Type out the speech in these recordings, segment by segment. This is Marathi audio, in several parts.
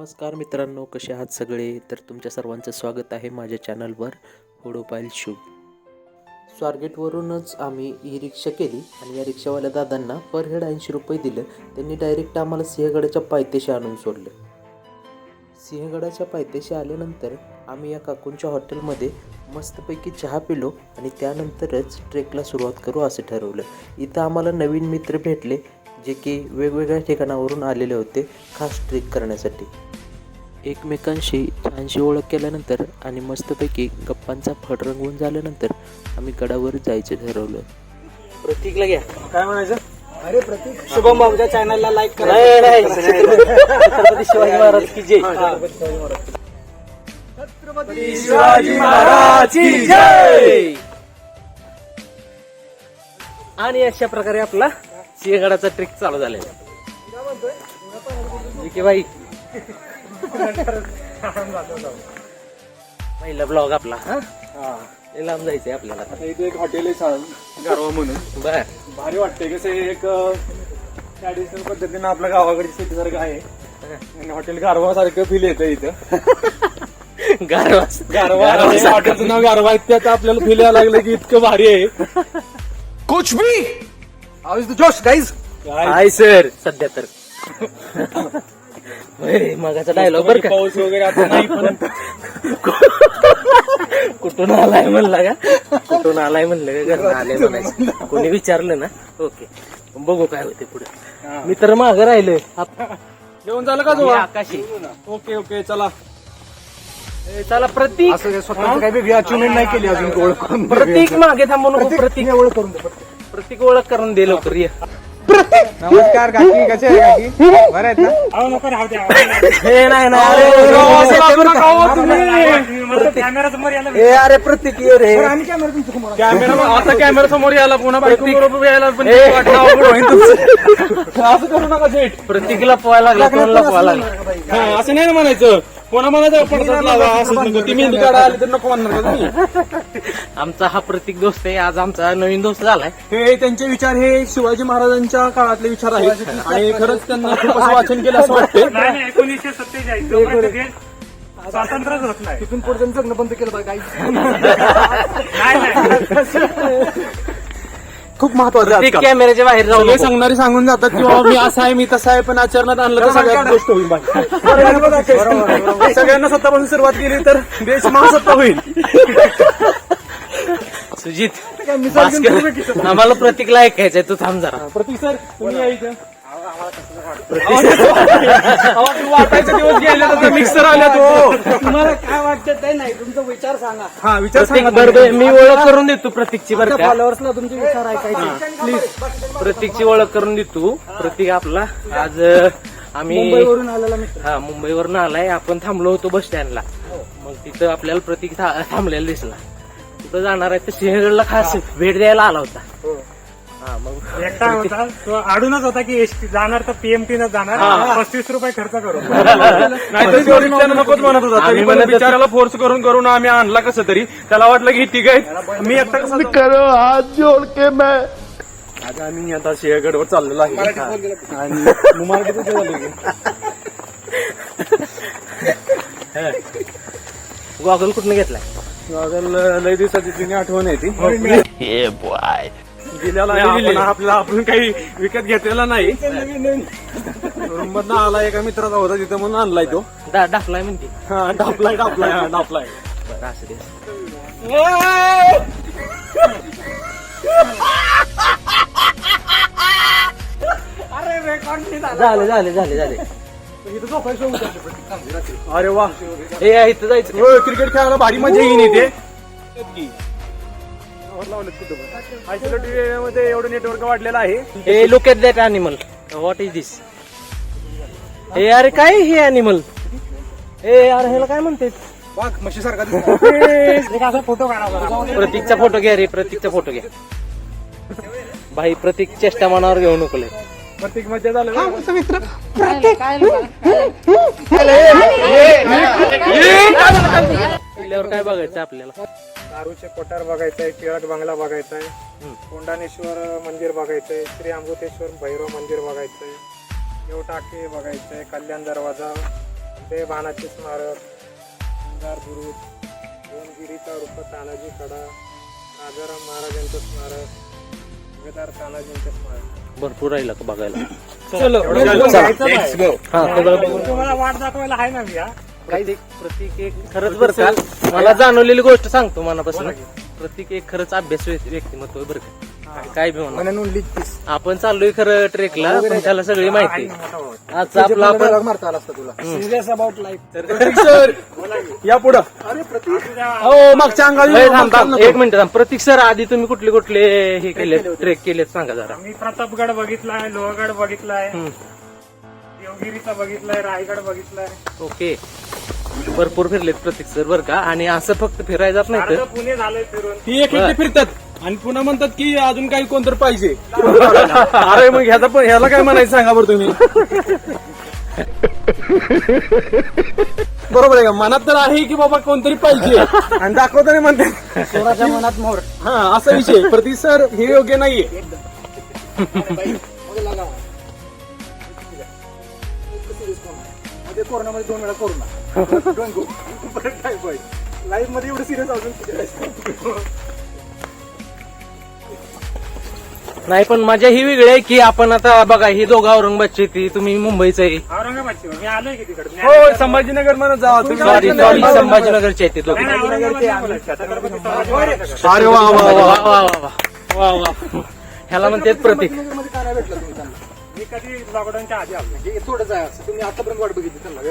नमस्कार मित्रांनो, कसे आहात सगळे. तर तुमच्या सर्वांचं स्वागत आहे माझ्या चॅनलवर होडोपाईल शुभ. स्वारगेटवरूनच आम्ही ही रिक्षा केली आणि या रिक्षावाल्या दादांना पर हेड 80 रुपये दिलं. त्यांनी डायरेक्ट आम्हाला सिंहगडाच्या पायथ्याशी आणून सोडलं. सिंहगडाच्या पायथ्याशी आल्यानंतर आम्ही या काकूंच्या हॉटेलमध्ये मस्तपैकी चहा पिलो आणि त्यानंतरच ट्रेकला सुरुवात करू असं ठरवलं. इथं आम्हाला नवीन मित्र भेटले जे की वेगवेगळ्या ठिकाणावरून आलेले होते खास ट्रेक करण्यासाठी. एकमेकांशी छानशी ओळख केल्यानंतर आणि मस्तपैकी गप्पांचा फड रंगवून झाल्यानंतर आम्ही गडावर जायचं ठरवलं. प्रतीकला घ्या. काय म्हणायचं? अरे प्रतीक, शुभम बाबूच्या चॅनलला लाईक करा. छत्रपती शिवाजी महाराज की जय. छत्रपती शिवाजी महाराज की जय. आणि अशा प्रकारे आपला सिंहगडाचा ट्रेक चालू झालेला आहे बाई. पहिला ब्लॉग आपला. लय लांब जायचंय आपल्याला. इथे एक हॉटेल आहे गारवा म्हणून. बर, भारी वाटतंय कसं एक ट्रॅडिशनल पद्धतीनं आपल्या गावाकडे शेती सारखं आहे आणि हॉटेल गारवा सारखं फील येतं इथं. गारवा गारवा हॉटेलचं नाव गारवा आहे, त्यात आपल्याला फील यायला लागलं की इतकं भारी आहे. कुछ भी हाउ इज द जोश गाइस. Hi sir. सध्या तर मगाचा डायलॉग बर का. पाऊस वगैरे आता नाही पण कुठून आलाय म्हणला का? कुठून आलाय म्हणलं का? घरनं आले म्हणायचं. कोणी विचारलं ना ओके, बघू काय होते पुढे. मी तर मागं राहिलोय. जेवण झालं का जो? आकाशी. ओके ओके चला. चला प्रतीक. असं स्वतःची काही वेगळी अचिव्हमेंट नाही केली अजून ओळख करून. प्रतीक मागे थांबू नको. प्रतीक ओळख करून दे. प्रतीक ओळख करून दे लवकर. ये. नमस्कार काकी, कसे आहे काकी? बरं आहेत ना? हे नाही नाही. ए अरे प्रतीक ये रे. कॅमेरा आता कॅमेरा समोर यायला पुन्हा बायको बरोबर यायला पण असं करू नका सेट. प्रतीकला पोहायला लागला, कोणाला पोहायला लागला. असं नाही ना म्हणायचं. कोणा म्हणायचं पडतात लावा असं नको. ती मेहंदी काढा आली तर नको म्हणणार का तुम्ही? आमचा हा प्रतीक दोस्त आहे. आज आमचा नवीन दोस्त झालाय. हे त्यांचे विचार हे शिवाजी महाराजांच्या काळातले विचार आहेत आणि खरंच त्यांना खूप असं वाचन केलं असं वाटतं. 1947 स्वातंत्र्यच होत नाही. तिथून पुढे जगणं बंद केलं पाहिजे काही. खूप महत्वाचं आहे प्रतीक आजकाल. कॅमेऱ्याच्या बाहेर जाऊ सगळे नको. सांगणारे सांगून जातात किंवा मी असं आहे मी तसं आहे, पण आचरणात आणलं तर सगळ्यात गोष्ट होईल बाकी. सगळ्यांना सत्तापासून सुरुवात केली तर देश महासत्ता होईल. सुजित भास्कर, आम्हाला प्रतीकला ऐकायचंय. तू थांब जरा. प्रतीक सर तुम्ही या इथं. वाटायचे दिवस गेले तर मिक्सर आल्या तो. तुम्हाला काय वाटतं ते नाही, तुमचा विचार सांगा. हा विचार प्रतीक बरोबर मी ओळख करून देतो प्रतीकची बरं का. फॉलोअर्सला तुमचे विचार ऐकायचे प्लीज. प्रतीकची ओळख करून देतो. प्रतीक आपला आज आम्ही मुंबईवरून आलेला मित्र. हा मुंबईवरून आलाय. आपण थांबलो होतो बस स्टँडला. मग तिथं आपल्याला प्रतीक थांबलेला दिसला. तिथं जाणार आहे तर सिंहगडला खास भेट द्यायला आला होता. हा मग एकटा होता तो अडूनच होता की एसटी जाणार तर पीएमटी न जाणार. 35 रुपये खर्च करू. नाहीतर शेवटी त्यानं नकोच म्हणत होता. तरी पण बिचाराला फोर्स करून करून आम्ही आणला कसं तरी. त्याला वाटलं की ठीक आहे मी एकटा कसं करो हात जोड के मैं. आज आम्ही आता सिंहगडवर चाललेलो आहे आणि मराठीत झालं की गॉगल कुठनं घेतलाय? लय दिवसाची जुनी आठवण आहे ती. दिलेला आपल्याला आपण काही विकत घेतलेला नाही. रूममधनं आला एका मित्राचा होता तिथं म्हणून आणलाय तो. डाफलाय म्हणते. हा डापलाय डापलाय हा डापलाय. बरं असं दे. झाले. अरे वा हे इथं जायचं. हो, क्रिकेट खेळायला भारी मजा येईन इथे. आयसोलेटेड मध्ये एवढं नेटवर्क वाढलेलं आहे. Hey look at that animal. What is this? Hey अरे काय हे अॅनिमल? हे अरे ह्याला काय म्हणते? वाघ म्हशी सारखा फोटो काढा. प्रतीकचा फोटो घ्या रे. प्रतीकचा फोटो घ्या. भाई प्रतीक चेष्टा मनावर घेऊ नको लय. प्रत्येक मजा झालं. मित्र. किल्ल्यावर काय बघायचं आपल्याला? दारूचे कोठार बघायचंय, टिळक बंगला बघायचाय, कोंडाणेश्वर मंदिर बघायचंय, श्री अमृतेश्वर भैरव मंदिर बघायचंय, देव टाके बघायचंय, कल्याण दरवाजा, ते बाणाचे स्मारक, अंगार बुरुज, दोनगिरीचा रूप तानाजी कडा, राजाराम महाराजांचं स्मारक, सुभेदार तानाजींचं स्मारक. भरपूर राहिलं का बघायला. चलो हा सगळं बघून तुम्हाला वाट दाखवायला आहे ना मी. प्रत्येक एक खरंच बरं का मला जाणवलेली गोष्ट सांगतो मनापासून. प्रत्येक एक खरंच अभ्यास व्यक्तिमत्व आहे बरं का. काय बी म्हणा आपण चाललोय खरं ट्रेकला पण त्याला सगळी माहिती आहे. आज आपला आपण सिरियस अबाउट लाईफ. सर या पुढं हो मागच्या ए, थांब, अंगाला थांब. एक मिनिट थांब. प्रतीक सर आधी तुम्ही कुठले कुठले हे केले ट्रेक केलेत सांगा जरा. मी प्रतापगड बघितलाय, लोहगड बघितलाय, देवगिरीचा बघितलाय, रायगड बघितलाय. ओके भरपूर फिरलेत प्रतीक सर बरं का. आणि असं फक्त फिरायचं नाही तर सारखं पुणे झालंय फिरून. ती एकटे फिरतात आणि पुन्हा म्हणतात की अजून काही कोणतरी पाहिजे. अरे मग ह्याला काय म्हणायचं सांगा बरं तुम्ही. बरोबर आहे का. मनात तर आहे की बाबा कोणतरी पाहिजे आणि दाखवताना म्हणतात स्वराच्या मनात मोर. हा असा विषय. प्रतीक सर हे योग्य नाहीये. कोरोनामध्ये 2 वेळा कोरोना लाईफ मध्ये एवढं सिरियस अजून नाही पण मजा ही वेगळी आहे की आपण आता बघा ही दोघं औरंगाबादची ती तुम्ही मुंबईचं आहे. औरंगाबादची. मी आलोय की तिकडे. हो संभाजीनगर मध्ये जावा तुम्ही. सॉरी संभाजीनगरचे आहेत ते दोघं. अरे वा वा वा वा वा वा वा वा ह्याला म्हणतात प्रतीक. मी कधी लॉकडाऊनच्या आधी आलो. थोडं जायचं तुम्ही आतापर्यंत वाट बघितली त्यांना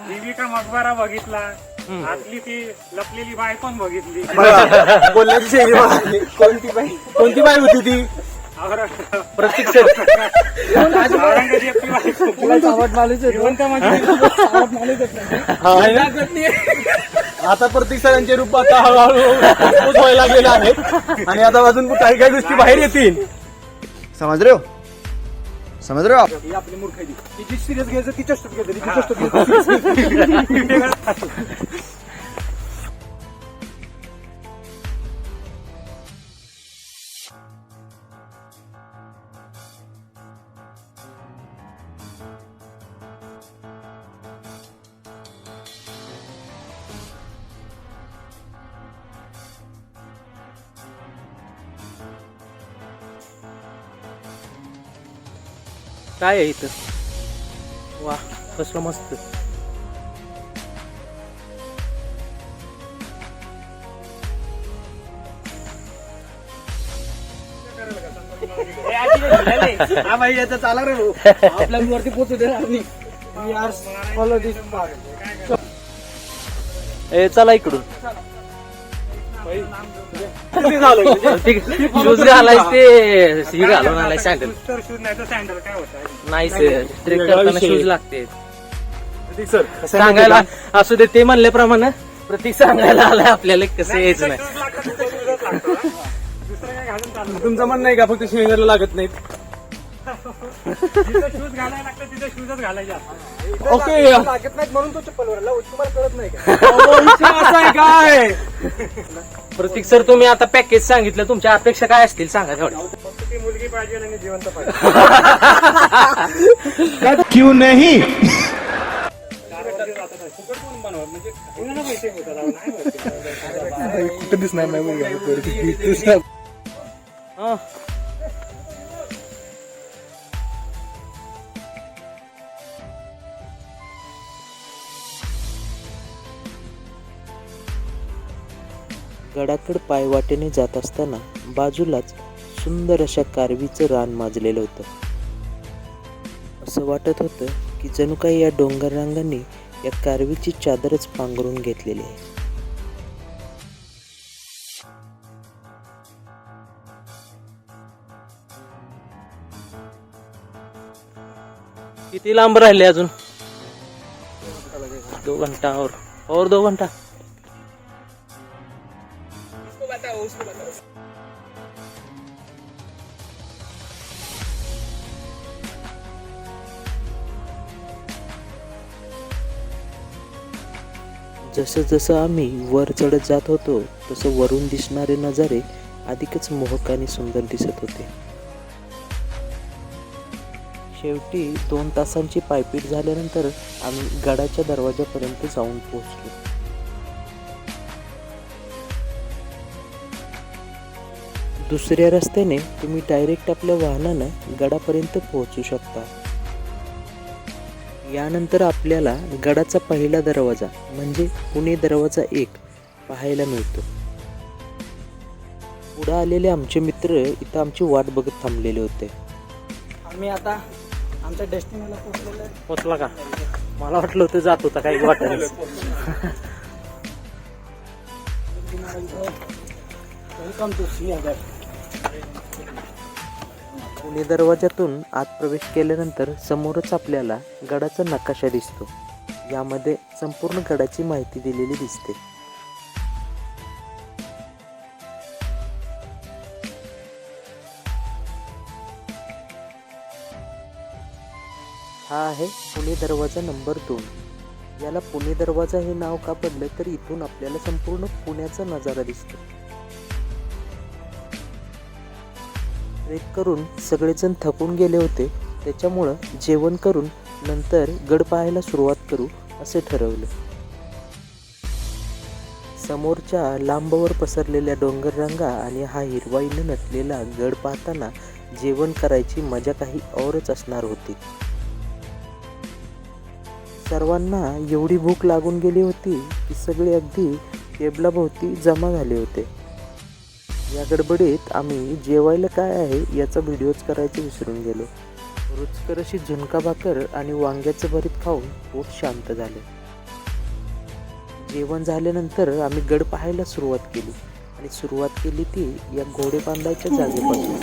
देवी का मकबरा बघितला. आतली ती लपलेली बाई पण बघितली. बोलण्याची शैली बघा. कोणती बाई होती ती. प्रतीक सर औरंगजेबची बायको. जिवंत म्हणजे आता प्रतीक सरांचे रूप आता हळूहळू expose व्हायला गेले आहेत आणि आता अजून काही काही गोष्टी बाहेर येतील. समझ रहे हो आप. ही आपली मूर्खाई तिची सिरियस घ्यायचं तिच्या घ्यायचं काय आहे इथं. वा कसलं मस्त. हा भाई याचा चाला रे भाऊ. आपल्या वरती पोहोचू दे ए चला इकडून. शूज घालायच ते ही घालून आलाय सँडल. तर शूज नाही तर सँडल काय होत नाही सर ट्रेक करताना शूज लागते प्रतीक सर सांगायला. असू दे ते म्हणल्याप्रमाणे प्रतीक सांगायला आलाय आपल्याला कसं यायचं नाही. दुसरं काय घालून चालू. तुमचं म्हणणं आहे का फक्त श्रीनगरला लागत नाहीत. जिथं शूज घालायला लागतं तिथं शूजच घालायचे. ओके लागत नाहीत म्हणून तो चप्पलवर तुम्हाला कळत नाही का. असं आहे काय. प्रतीक सर तुम्ही आता पॅकेज सांगितलं तुमच्या अपेक्षा काय असतील सांगा तेवढ्या. फक्त ती मुलगी पाहिजे आणि जिवंत पाहिजे. क्यों नहीं. फुकट कोण बनवत म्हणजे कोणाला पैसे होतात नाही होत. कुठं दिसणार नाही हा. गडाकड पायवाटेने जात असताना बाजूलाच सुंदर अशा कारवीचं रान माजलेलं होतं. असं वाटत होतं की जणू काही या डोंगर रांगांनी या कारवीची चादरच पांघरून घेतलेली आहे. किती लांब राहिले अजून. 2 घंटा और 2 घंटा. जसं जसं आम्ही वर चढत जात होतो तसं वरून दिसणारे नजारे अधिकच मोहक आणि सुंदर दिसत होते. शेवटी 2 तासांची पायपीट झाल्यानंतर आम्ही गडाच्या दरवाजापर्यंत जाऊन पोहोचलो. दुसऱ्या रस्त्याने तुम्ही डायरेक्ट आपल्या वाहनानं गडापर्यंत पोहोचू शकता. यानंतर आपल्याला गडाचा पहिला दरवाजा म्हणजे पुणे दरवाजा 1 पाहायला मिळतो. पुढे आलेले आमचे मित्र इथं आमची वाट बघत थांबलेले होते. आम्ही आता आमच्या डेस्टिनीला पोहोचलेलो आहे. पोचला का? मला वाटलं होतं जात होता काही वाटत. Welcome to Sinhagad. पुणे दरवाजातून आत प्रवेश केल्यानंतर समोरच आपल्याला गडाचा नकाशा दिसतो. यामध्ये संपूर्ण गडाची माहिती दिलेली दिसते. हा आहे पुणे दरवाजा नंबर 2. याला पुणे दरवाजा हे नाव का पडलं तर इथून आपल्याला संपूर्ण पुण्याचा नजारा दिसतो. ट्रेक करून सगळेजण थकून गेले होते, त्याच्यामुळं जेवण करून नंतर गड पाहायला सुरुवात करू असे ठरवले. समोरच्या लांबवर पसरलेल्या डोंगररांगा आणि हा हिरवाईने नटलेला गड पाहताना जेवण करायची मजा काही औरच असणार होती. सर्वांना एवढी भूक लागून गेली होती की सगळे अगदी टेबलाभोवती जमा झाले होते. या गडबडीत आम्ही जेवायला काय आहे याचा व्हिडिओज करायचे विसरून गेलो. रुचकर अशी झुणका भाकर आणि वांग्याचं भरीत खाऊन पोट शांत झाले. जेवण झाल्यानंतर आम्ही गड पाहायला सुरुवात केली आणि सुरुवात केली ती या घोडे बांधायच्या जागेपासून.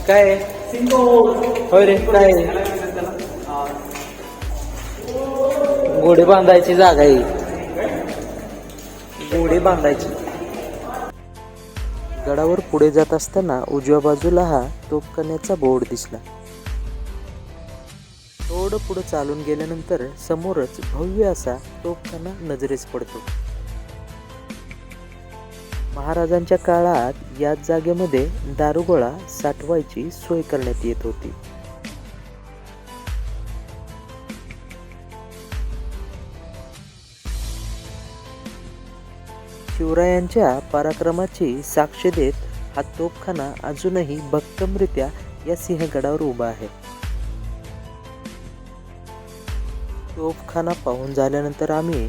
काय आहे? होय रे, काय आहे? घोडे बांधायची जागा आहे. घोडे बांधायची. गडावर पुढे जात असताना उजव्या बाजूला हा तोफखान्याचा बोर्ड दिसला. थोडं पुढे चालून गेल्यानंतर समोरच भव्य असा तोफखाना नजरेस पडतो. महाराजांच्या काळात याच जागेमध्ये दारुगोळा साठवायची सोय करण्यात येत होती. शिवरायांच्या पराक्रमाची साक्ष देत हा तोफखाना अजूनही भक्कमरित्या या सिंहगडावर उभा आहे. तोफखाना पाहून झाल्यानंतर आम्ही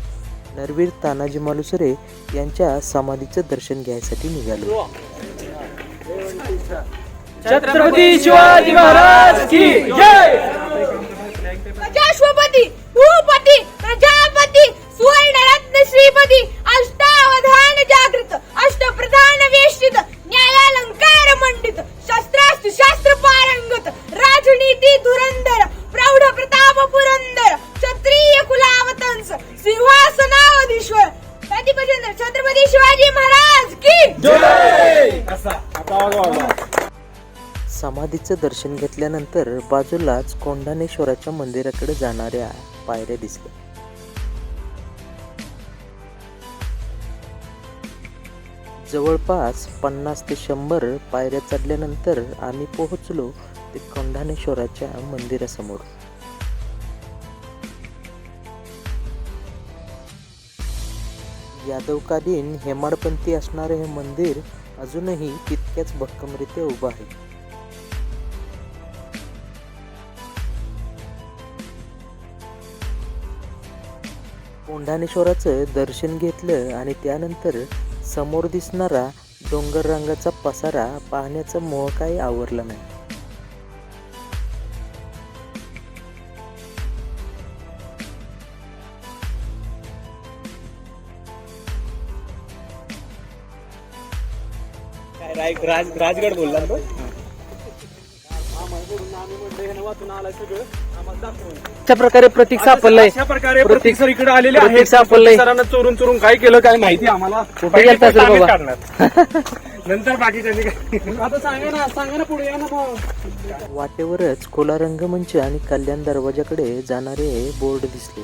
नरवीर तानाजी मालुसरे यांच्या समाधीचं दर्शन घ्यायसाठी निघालो. छत्रपती शिवाजी महाराज की जय. राष्ट्रपती, भूपती, प्रजापती, सुवर्णरत्न श्रीपती, अष्टावधान जागृत, अष्टप्रधान वेष्टित, न्यायालंकार मंडित, शस्त्रास्त्र शास्त्र पारंगत, राजनीती धुरंधर, प्रौढ प्रताप पुरंदर, क्षत्रिय कुलावतंस, सिंहासनाधीश्वर, प्रतिपचंद्र छत्रपती शिवाजी महाराज की जय. आता आवाज वाढवा. समाधीचं दर्शन घेतल्यानंतर बाजूलाच कोंढाणेश्वराच्या मंदिराकडे जाणाऱ्या पायऱ्या दिसल्या. जवळपास 50 ते 100 पायऱ्या चढल्यानंतर आम्ही पोहोचलो ते कोंढाणेश्वराच्या मंदिरासमोर. यादवकालीन हेमाडपंथी असणारे हे मंदिर अजूनही तितक्याच भक्कमरित्या उभं आहे. कोंढाणेश्वराचं दर्शन घेतलं आणि त्यानंतर समोर दिसणारा डोंगर रंगाचा पसारा पाहण्याचा मोह काही आवरला नाही. राजगड बोलला तो. अशा प्रकारे प्रतीक सापडलंय. अशा प्रकारे प्रतीक- प्रतीक सर इकडे आलेले प्रतीक आहेत. सापडलंय. सरांना चोरून चोरून काय केलं काय माहिती आम्हाला. कुठे गेलतास रे आम्हीच बाबा? काढणार. नंतर बाकीच्यांनी काय. आता सांगा ना पुढे या ना मग. वाटेवरच खोला रंगमंच आणि कल्याण दरवाजाकडे जाणारे बोर्ड दिसले.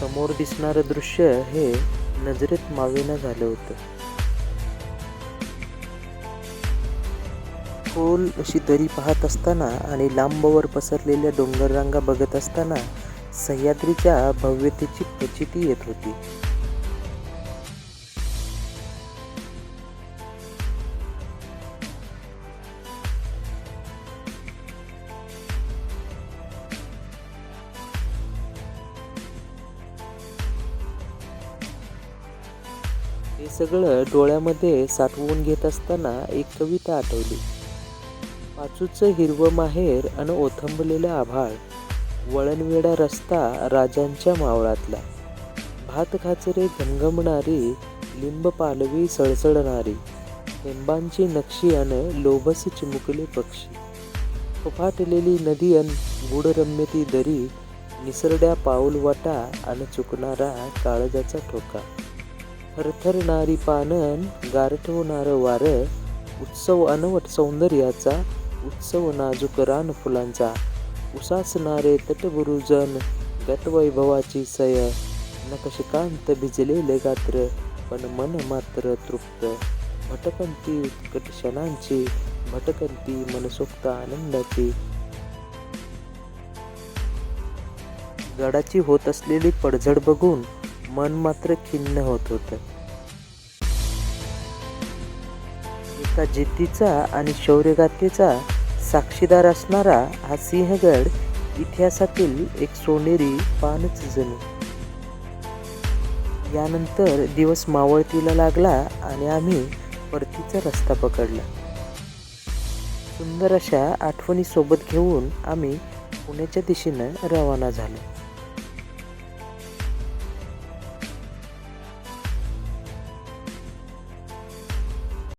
समोर दिसणारं दृश्य हे नजरेत मावेना झालं होतं. खोल अशी दरी पाहत असताना आणि लांबवर पसरलेल्या डोंगररांगा बघत असताना सह्याद्रीच्या भव्यतेची प्रचिती येत होती. हे सगळं डोळ्यामध्ये साठवून घेत असताना एक कविता आठवली. पाचूचं हिरवं माहेर अन ओथंबलेलं आभाळ, वळणवेडा रस्ता राजांच्या मावळातला, भात खाचरे घमघमणारी, लिंब पालवी सळसळणारी, थेंबांची नक्षी अन लोभस चिमुकले पक्षी, फुफाटलेली नदी अन गूढरम्य ती दरी, निसरड्या पाऊलवाटा अन चुकणारा काळजाचा ठोका, थरथरणारी पानन, गारठवणारं वारं, उत्सव अनवट सौंदर्याचा, उत्सव नाजूक रान फुलांचा, उसासणारे तटबुरुजन, गतवैभवाची सय, नकशकांत भिजलेले गात्र, पण मन मात्र तृप्त, भटकंती उत्कट क्षणांची, भटकंती मनसोक्त आनंदाची. गडाची होत असलेली पडझड बघून मन मात्र खिन्न होत होतं. एका जिद्दीचा आणि शौर्यगाथेचा साक्षीदार असणारा हा सिंहगड इतिहासातील एक सोनेरी पानच जणू. यानंतर दिवस मावळतीला लागला आणि आम्ही परतीचा रस्ता पकडला. सुंदर अशा आठवणी सोबत घेऊन आम्ही पुण्याच्या दिशेनं रवाना झालो.